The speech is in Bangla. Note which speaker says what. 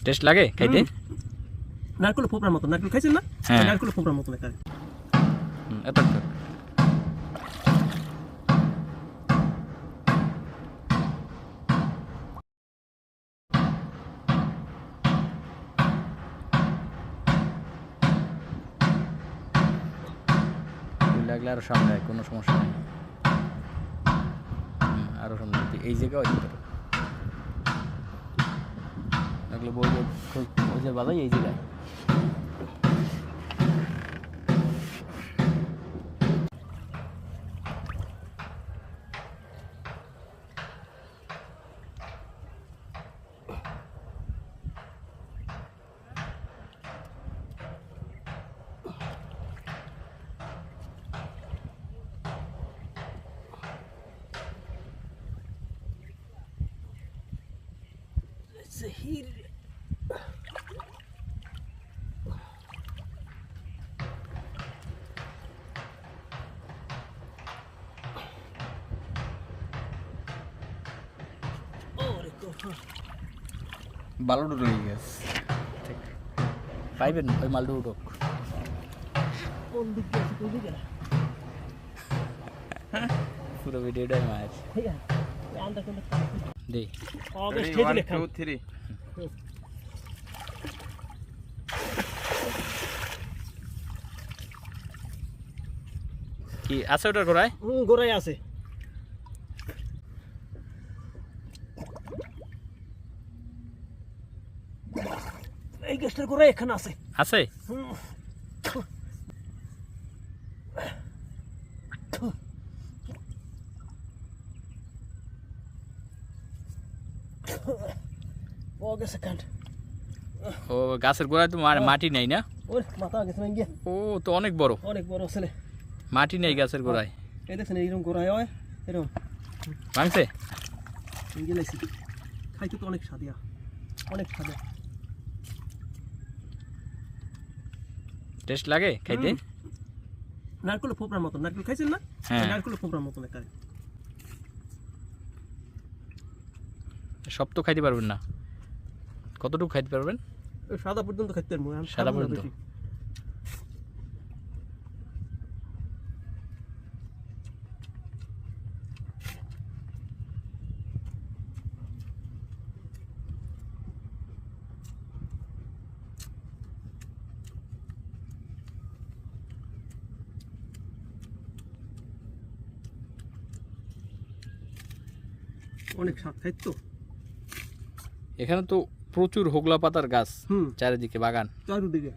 Speaker 1: টেস্ট লাগে খাইতে?
Speaker 2: নারকেল ফোপড়ার মতো, নারকেল খাইছেন না?
Speaker 1: হ্যাঁ,
Speaker 2: নারকেল ফোপড়ার মতো এটা।
Speaker 1: এত লাগলে আরো সামনে কোনো সমস্যা নেই, আরো সামনে এই জায়গায় লাগলে বই যে বাজাই এই জায়গায়।
Speaker 2: Zahir.
Speaker 1: ভালো ডুডো হয়ে গেছে, পাইবেন ওই মালডু উঠোক। পুরো ভিডিওটাই মার দে। কি আছে ওটার গোড়ায়?
Speaker 2: গোড়ায় আছে। এই গাছটার গোড়ায় এখানে আছে।
Speaker 1: আছে?
Speaker 2: ও গেছে কাট।
Speaker 1: ও গাছের গোড়ায় তো মাটি নেই না?
Speaker 2: ওর মাথা গেছে ভাঙ্গিয়া।
Speaker 1: ও তো অনেক বড়,
Speaker 2: অনেক বড় ছেলে।
Speaker 1: মাটি নেই গাছের গোড়ায়।
Speaker 2: এই দেখছেন এইরকম গোড়ায় হয় এরকম
Speaker 1: ভাঙছে?
Speaker 2: গেলাইছি। খাইতে তো অনেক স্বাদিয়া, অনেক স্বাদে।
Speaker 1: টেস্ট লাগে খাইতে?
Speaker 2: নারকেল ফোপড়ার মতো, নারকেল খাইছেন না?
Speaker 1: হ্যাঁ,
Speaker 2: নারকেল ফোপড়ার মতো এটা।
Speaker 1: সব তো খাইতে পারবেন না, কতটুকু খাইতে পারবেন?
Speaker 2: সাদা পর্যন্ত খাইতে পারবো।
Speaker 1: সাদা পর্যন্ত?
Speaker 2: অনেক স্বাদ খাইতো।
Speaker 1: এখানে তো প্রচুর হোগলা পাতার গাছ, চারিদিকে বাগান।
Speaker 2: চারিদিকে